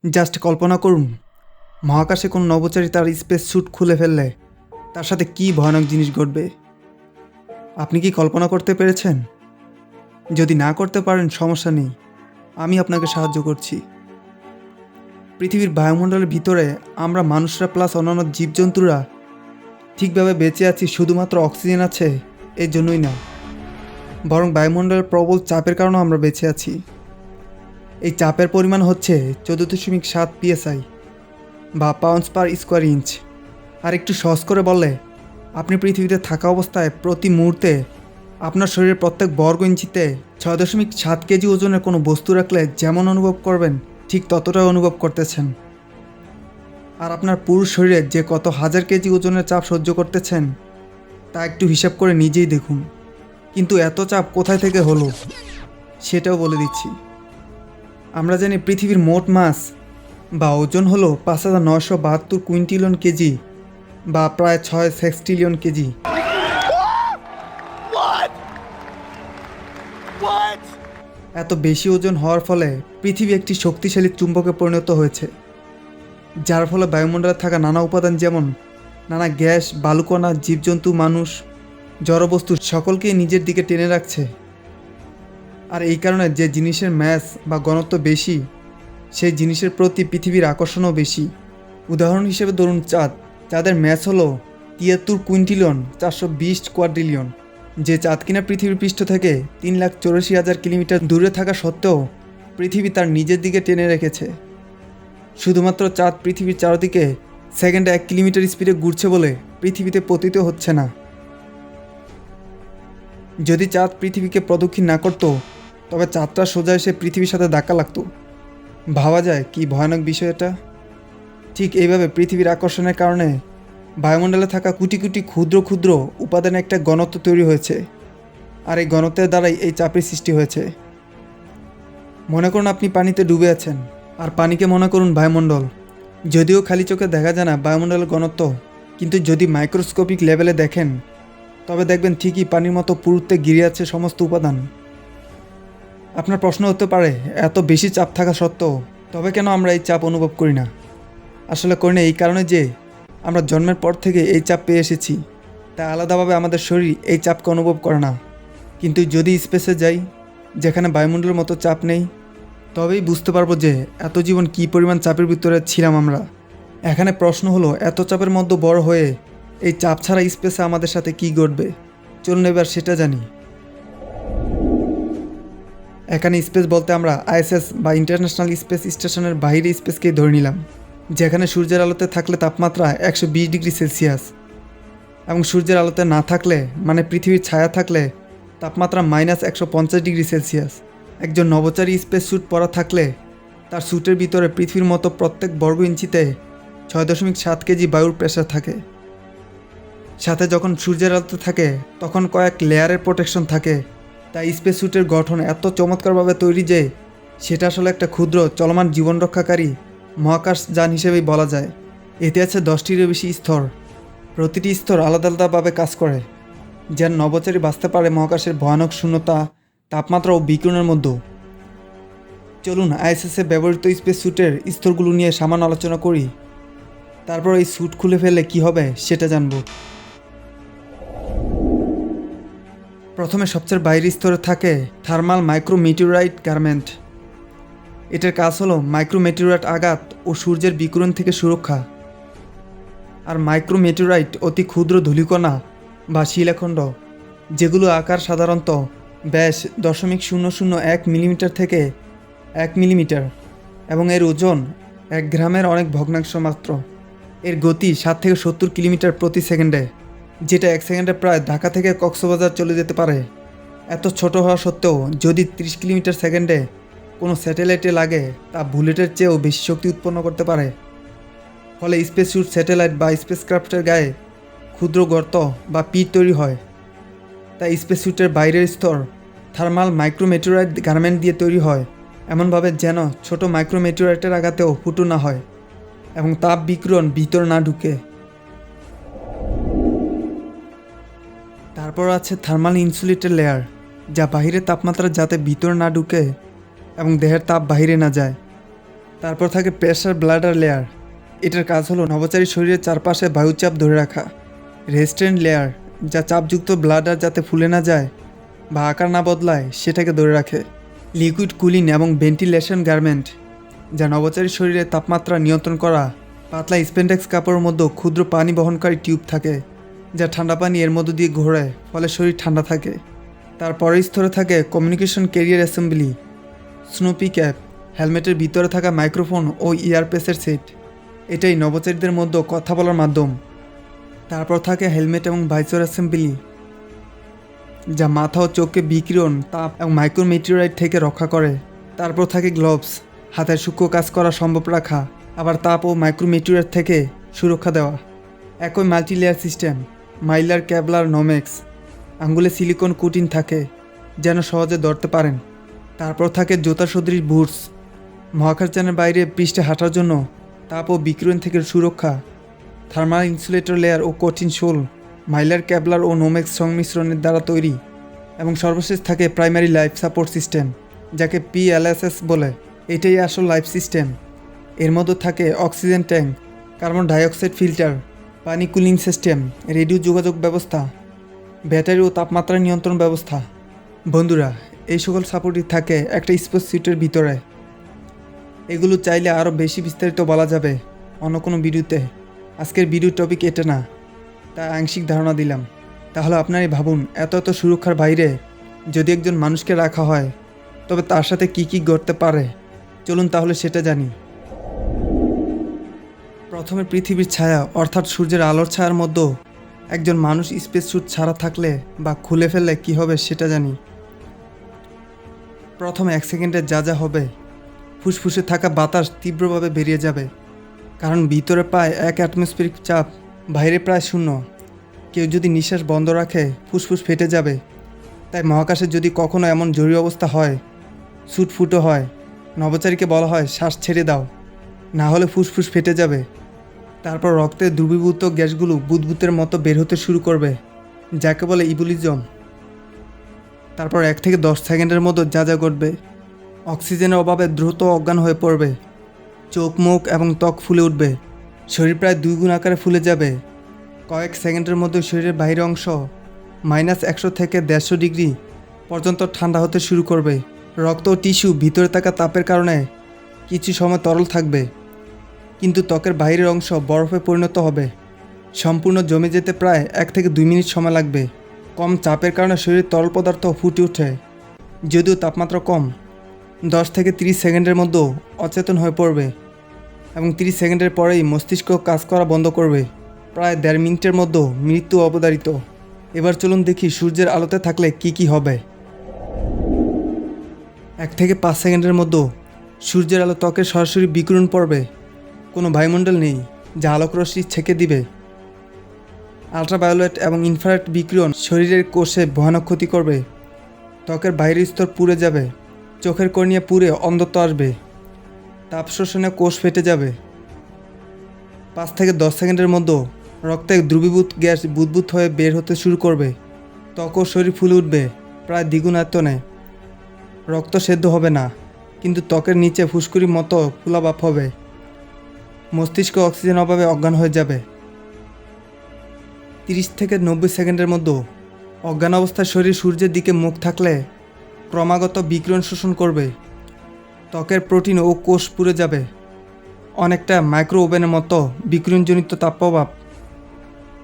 Just কল্পনা করুন, মহাকাশে কোনো নভোচারী তার স্পেস স্যুট খুলে ফেললে তার সাথে কী ভয়ানক জিনিস ঘটবে। আপনি কি কল্পনা করতে পেরেছেন? যদি না করতে পারেন সমস্যা নেই, আমি আপনাকে সাহায্য করছি। পৃথিবীর বায়ুমণ্ডলের ভিতরে আমরা মানুষরা প্লাস অন্যান্য জীবজন্তুরা ঠিকভাবে বেঁচে আছি শুধুমাত্র অক্সিজেন আছে এর জন্যই না, বরং বায়ুমণ্ডলের প্রবল চাপের কারণেও আমরা বেঁচে আছি। এই চাপের পরিমাণ হচ্ছে 14.7 PSI বা পাউন্ডস পার স্কোয়ার ইঞ্চ। আর একটু সহজ করে বললে, আপনি পৃথিবীতে থাকা অবস্থায় প্রতি মুহূর্তে আপনার শরীরের প্রত্যেক বর্গ ইঞ্চিতে 6.7 কেজি ওজনের কোনো বস্তু রাখলে যেমন অনুভব করবেন ঠিক ততটাই অনুভব করতেছেন। আর আপনার পুরো শরীরে যে কত হাজার কেজি ওজনের চাপ সহ্য করতেছেন তা একটু হিসাব করে নিজেই দেখুন। কিন্তু এত চাপ কোথায় থেকে হলো সেটাও বলে দিচ্ছি। আমরা জানি পৃথিবীর মোট মাস বা ওজন হলো 5,972 কুইন্টিলিয়ন কেজি বা প্রায় 6 সেক্সটিলিয়ন কেজি। এত বেশি ওজন হওয়ার ফলে পৃথিবী একটি শক্তিশালী চুম্বকে পরিণত হয়েছে, যার ফলে বায়ুমণ্ডলে থাকা নানা উপাদান যেমন নানা গ্যাস, বালুকণা, জীবজন্তু, মানুষ, জড়বস্তু সকলকেই নিজের দিকে টেনে রাখছে। আর এই কারণে যে জিনিসের ম্যাস বা ঘনত্ব বেশি সেই জিনিসের প্রতি পৃথিবীর আকর্ষণও বেশি। উদাহরণ হিসেবে ধরুন চাঁদ। চাঁদের ম্যাস হলো 73 কুইন্টিলিয়ন 420 কোয়াড্রিলিয়ন। যে চাঁদ কিনা পৃথিবীর পৃষ্ঠ থেকে 3,84,000 কিলোমিটার দূরে থাকা সত্ত্বেও পৃথিবী তার নিজের দিকে টেনে রেখেছে। শুধুমাত্র চাঁদ পৃথিবীর চারদিকে সেকেন্ডে 1 কিলোমিটার স্পিডে ঘুরছে বলে পৃথিবীতে পতিত হচ্ছে না। যদি চাঁদ পৃথিবীকে প্রদক্ষিণ না করত তবে চাঁদটা সোজা এসে পৃথিবীর সাথে ধাক্কা লাগতো। ভাবা যায় কি ভয়ানক বিষয় এটা। ঠিক এইভাবে পৃথিবীর আকর্ষণের কারণে বায়ুমণ্ডলে থাকা কোটি কোটি ক্ষুদ্র ক্ষুদ্র উপাদানে একটা ঘনত্ব তৈরি হয়েছে, আর এই ঘনত্বের দ্বারাই এই চাপের সৃষ্টি হয়েছে। মনে করুন আপনি পানিতে ডুবে আছেন, আর পানিকে মনে করুন বায়ুমণ্ডল। যদিও খালি চোখে দেখা যায় না বায়ুমণ্ডলের ঘনত্ব, কিন্তু যদি মাইক্রোস্কোপিক লেভেলে দেখেন তবে দেখবেন ঠিকই পানির মতো পুরুত্বে ঘিরে আছে সমস্ত উপাদান। আপনার প্রশ্ন হতে পারে, এত বেশি চাপ থাকা সত্ত্বেও তবে কেন আমরা এই চাপ অনুভব করি না? আসলে করি না এই কারণে যে আমরা জন্মের পর থেকে এই চাপ পেয়ে এসেছি, তাই আলাদাভাবে আমাদের শরীর এই চাপকে অনুভব করে না। কিন্তু যদি স্পেসে যাই, যেখানে বায়ুমণ্ডলের মতো চাপ নেই, তবেই বুঝতে পারবো যে এত জীবন কী পরিমাণ চাপের ভিতরে ছিলাম আমরা। এখানে প্রশ্ন হলো, এত চাপের মধ্যে বড় হয়ে এই চাপ ছাড়া স্পেসে আমাদের সাথে কী ঘটবে। চলুন এবার সেটা জানি। এখানে স্পেস বলতে আমরা ISS বা ইন্টারন্যাশনাল স্পেস স্টেশনের বাইরে স্পেসকেই ধরে নিলাম, যেখানে সূর্যের আলোতে থাকলে তাপমাত্রা 120 ডিগ্রি সেলসিয়াস, এবং সূর্যের আলোতে না থাকলে মানে পৃথিবীর ছায়া থাকলে তাপমাত্রা -150 ডিগ্রি সেলসিয়াস। একজন নভোচারী স্পেস স্যুট পরা থাকলে তার স্যুটের ভিতরে পৃথিবীর মতো প্রত্যেক বর্গ ইঞ্চিতে 6.7 কেজি বায়ুর প্রেসার থাকে। সাথে যখন সূর্যের আলোতে থাকে তখন কয়েক লেয়ারের প্রোটেকশন থাকে। তাই স্পেস স্যুটের গঠন এত চমৎকারভাবে তৈরি যে সেটা আসলে একটা ক্ষুদ্র চলমান জীবন রক্ষাকারী মহাকাশ যান হিসেবেই বলা যায়। এতে আছে 10টিরও বেশি স্তর। প্রতিটি স্তর আলাদা আলাদাভাবে কাজ করে, যেন নভোচারী বাঁচতে পারে মহাকাশের ভয়ানক শূন্যতা, তাপমাত্রা ও বিকিরণের মধ্যে। চলুন ISS-এ ব্যবহৃত স্পেস স্যুটের স্তরগুলো নিয়ে সামান্য আলোচনা করি, তারপর এই স্যুট খুলে ফেললে কী হবে সেটা জানব। প্রথমে সবচেয়ে বাইরের স্তরে থাকে থার্মাল মাইক্রোমেটিওরাইট গার্মেন্ট। এটার কাজ হলো মাইক্রোমেটিওরাইট আঘাত ও সূর্যের বিকিরণ থেকে সুরক্ষা। আর মাইক্রোমেটিওরাইট অতি ক্ষুদ্র ধূলিকণা বা শিলাখণ্ড, যেগুলো আকার সাধারণত ব্যাস 0.001 মিলিমিটার থেকে 1 মিলিমিটার এবং এর ওজন 1 গ্রামের অনেক ভগ্নাংশ মাত্র। এর গতি 60 থেকে 70 কিলোমিটার প্রতি সেকেন্ডে, যেটা 1 সেকেন্ডে প্রায় ঢাকা থেকে কক্সবাজার চলে যেতে পারে। এত ছোট হওয়া সত্ত্বেও যদি 30 কিলোমিটার সেকেন্ডে কোনো স্যাটেলাইটে লাগে তা বুলেটের চেয়েও বেশি শক্তি উৎপন্ন করতে পারে। ফলে স্পেস স্যুট, স্যাটেলাইট বা স্পেসক্রাফটের গায়ে ক্ষুদ্র গর্ত বা পিট তৈরি হয়। তাই স্পেস স্যুটের বাইরের স্তর থার্মাল মাইক্রোমেটিওরাইট গার্মেন্ট দিয়ে তৈরি হয়, এমনভাবে যেন ছোট মাইক্রোমেটিওরাইটের আঘাতেও ফুটো না হয় এবং তাপ বিকিরণ ভিতর না ঢুকে। তারপর আছে থার্মাল ইনসুলেটেড লেয়ার, যা বাহিরের তাপমাত্রা যাতে ভিতরে না ঢুকে এবং দেহের তাপ বাহিরে না যায়। তারপর থাকে প্রেসার ব্লাডার লেয়ার। এটার কাজ হলো নভোচারীর শরীরের চারপাশে বায়ুচাপ ধরে রাখা। রেস্ট্রেন্ট লেয়ার, যা চাপযুক্ত ব্লাডার যাতে ফুলে না যায় বা আকার না বদলায় সেটাকে ধরে রাখে। লিকুইড কুলিং এবং ভেন্টিলেশন গার্মেন্ট, যা নভোচারীর শরীরে তাপমাত্রা নিয়ন্ত্রণ করা। পাতলা স্পেন্ডেক্স কাপড়ের মধ্যে ক্ষুদ্র পানি বহনকারী টিউব থাকে, যা ঠান্ডা পানি এর মধ্য দিয়ে ঘোরে, ফলে শরীর ঠান্ডা থাকে। তারপরের স্তরে থাকে communication carrier assembly, snoopy cap, হেলমেটের ভিতরে থাকা মাইক্রোফোন ও ইয়ারপেসের সেট। এটাই নভোচারীদের মধ্যে কথা বলার মাধ্যম। তারপর থাকে হেলমেট এবং ভাইসর অ্যাসেম্বলি, যা মাথা ও চোখকে বিকিরণ, তাপ এবং মাইক্রোমেটিওরাইট থেকে রক্ষা করে। তারপর থাকে গ্লোভস, হাতের সূক্ষ্ম কাজ করা সম্ভব রাখা, আবার তাপ ও মাইক্রোমেটিওরাইট থেকে সুরক্ষা দেওয়া। একই মাল্টিলেয়ার সিস্টেম, মাইলার, ক্যাভলার, নোমেক্স। আঙ্গুলে সিলিকন কোটিং থাকে যেন সহজে ধরতে পারেন। তারপর থাকে জুতা সদৃশ বুটস, মহাকাশযানের বাইরে পৃষ্ঠে হাঁটার জন্য তাপ ও বিকিরণ থেকে সুরক্ষা। থার্মাল ইনসুলেটর লেয়ার ও কঠিন শোল, মাইলার, ক্যাভলার ও নোমেক্স সংমিশ্রণের দ্বারা তৈরি। এবং সর্বশেষ থাকে প্রাইমারি লাইফ সাপোর্ট সিস্টেম, যাকে PLSS বলে। এটাই আসল লাইফ সিস্টেম। এর মধ্যে থাকে oxygen tank, carbon dioxide filter, পানি কুলিং সিস্টেম, রেডিও যোগাযোগ ব্যবস্থা, ব্যাটারি ও তাপমাত্রা নিয়ন্ত্রণ ব্যবস্থা। বন্ধুরা, এই সকল সাপোর্টই থাকে একটা স্পেস স্যুটের ভিতরে। এগুলো চাইলে আরও বেশি বিস্তারিত বলা যাবে অন্য কোনো ভিডিওতে। আজকের ভিডিও টপিক এটা না, তা আংশিক ধারণা দিলাম। তাহলে আপনারাই ভাবুন, এত এত সুরক্ষার বাইরে যদি একজন মানুষকে রাখা হয়, তবে তার সাথে কি কি ঘটতে পারে। চলুন তাহলে সেটা জানি। প্রথমে পৃথিবীর ছায়া অর্থাৎ সূর্যের আলোর ছায়ার মধ্যে একজন মানুষ স্পেস স্যুট ছাড়া থাকলে বা খুলে ফেললে কি হবে সেটা জানি। প্রথম 1 সেকেন্ডে যা যা হবে, ফুসফুসে থাকা বাতাস তীব্রভাবে বেরিয়ে যাবে, কারণ ভিতরে প্রায় 1 অ্যাটমসফিয়ারিক চাপ, বাইরে প্রায় 0। কেউ যদি নিঃশ্বাস বন্ধ রাখে ফুসফুস ফেটে যাবে। তাই মহাকাশে যদি কখনো এমন জরুরি অবস্থা হয়, স্যুট ফুটো হয়, নভোচারীকে বলা হয় শ্বাস ছেড়ে দাও, না হলে ফুসফুস ফেটে যাবে। তারপর রক্তের দ্রবীভূত গ্যাসগুলো বুদবুদের মতো বের হতে শুরু করবে, যাকে বলে ইবুলিজম। তারপর 1 থেকে 10 সেকেন্ডের মধ্যে যা যা ঘটবে, অক্সিজেনের অভাবে দ্রুত অজ্ঞান হয়ে পড়বে, চোখ, মুখ এবং ত্বক ফুলে উঠবে, শরীর প্রায় 2 গুণ আকারে ফুলে যাবে। কয়েক সেকেন্ডের মধ্যে শরীরের বাইরের অংশ -100 থেকে 150 ডিগ্রি পর্যন্ত ঠান্ডা হতে শুরু করবে। রক্ত ও টিস্যু ভিতরে থাকা তাপের কারণে কিছু সময় তরল থাকবে, কিন্তু ত্বকের বাইরের অংশ বরফে পরিণত হবে। সম্পূর্ণ জমে যেতে প্রায় 1 থেকে 2 মিনিট সময় লাগবে। কম চাপের কারণে শরীরের তরল পদার্থ ফুটে ওঠে, যদিও তাপমাত্রা কম। 10 থেকে 30 সেকেন্ডের মধ্যে অচেতন হয়ে পড়বে এবং 30 সেকেন্ডের পরেই মস্তিষ্ক কাজ করা বন্ধ করবে। প্রায় 1.5 মিনিটের মধ্যে মৃত্যু অবধারিত। এবার চলুন দেখি সূর্যের আলোতে থাকলে কি কি হবে। 1 থেকে 5 সেকেন্ডের মধ্যে সূর্যের আলো ত্বকের সরাসরি বিকিরণ পড়বে। কোনো বায়ুমণ্ডল নেই যা আলোক রশ্মি ছেঁকে দিবে। আল্ট্রাভায়োলেট এবং ইনফ্রারেড বিকিরণ শরীরের কোষে ভয়ানক ক্ষতি করবে। ত্বকের বাইরের স্তর পুড়ে যাবে, চোখের কর্নিয়া পুড়ে অন্ধত্ব আসবে, তাপ শোষণে কোষ ফেটে যাবে। 5 থেকে 10 সেকেন্ডের মধ্যে রক্তে দ্রবীভূত গ্যাস বুদবুদ হয়ে বের হতে শুরু করবে। ত্বক ও শরীর ফুলে উঠবে প্রায় দ্বিগুণ আয়তনে। রক্ত সেদ্ধ হবে না, কিন্তু ত্বকের নিচে ফুসকুড়ির মতো ফুলাভাব হবে। মস্তিষ্ক অক্সিজেন অভাবে অজ্ঞান হয়ে যাবে। 30 থেকে 90 সেকেন্ডের মধ্যে অজ্ঞান অবস্থায় শরীর সূর্যের দিকে মুখ থাকলে ক্রমাগত বিকিরণ শোষণ করবে। ত্বকের প্রোটিন ও কোষ পুড়ে যাবে, অনেকটা মাইক্রো ওভেনের মতো বিকিরণজনিত তাপপ্রভাব।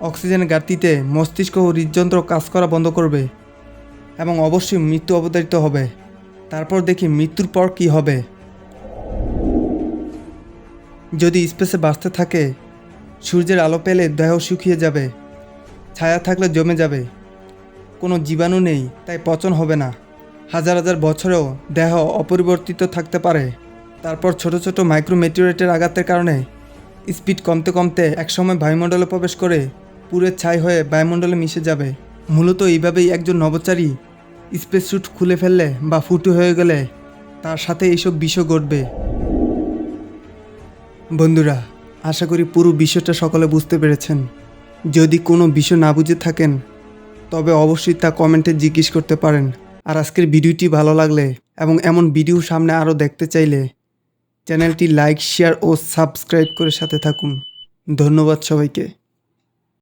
অক্সিজেনের ঘাটতিতে মস্তিষ্ক ও হৃদযন্ত্র কাজ করা বন্ধ করবে এবং অবশ্যই মৃত্যু অবধারিত হবে। তারপর দেখি মৃত্যুর পর কি হবে। যদি স্পেসে বাঁচতে থাকে, সূর্যের আলো পেলে দেহ শুকিয়ে যাবে, ছায়া থাকলে জমে যাবে। কোনো জীবাণু নেই, তাই পচন হবে না। হাজার হাজার বছরেও দেহ অপরিবর্তিত থাকতে পারে। তারপর ছোট ছোট মাইক্রোমেটিওরাইটের আঘাতের কারণে স্পিড কমতে কমতে একসময় বায়ুমণ্ডলে প্রবেশ করে পুরে ছাই হয়ে বায়ুমণ্ডলে মিশে যাবে। মূলত এইভাবেই একজন নভোচারী স্পেস স্যুট খুলে ফেললে বা ফুটো হয়ে গেলে তার সাথে এইসব বিষয় ঘটবে। বন্ধুরা, আশা করি পুরো বিষয়টা সকলে বুঝতে পেরেছেন। যদি কোনো বিষয় না বুঝে থাকেন, তবে অবশ্যই তা কমেন্টে জিজ্ঞেস করতে পারেন। আর আজকের ভিডিওটি ভালো লাগলে এবং এমন ভিডিও সামনে আরও দেখতে চাইলে চ্যানেলটি লাইক, শেয়ার ও সাবস্ক্রাইব করে সাথে থাকুন। ধন্যবাদ সবাইকে।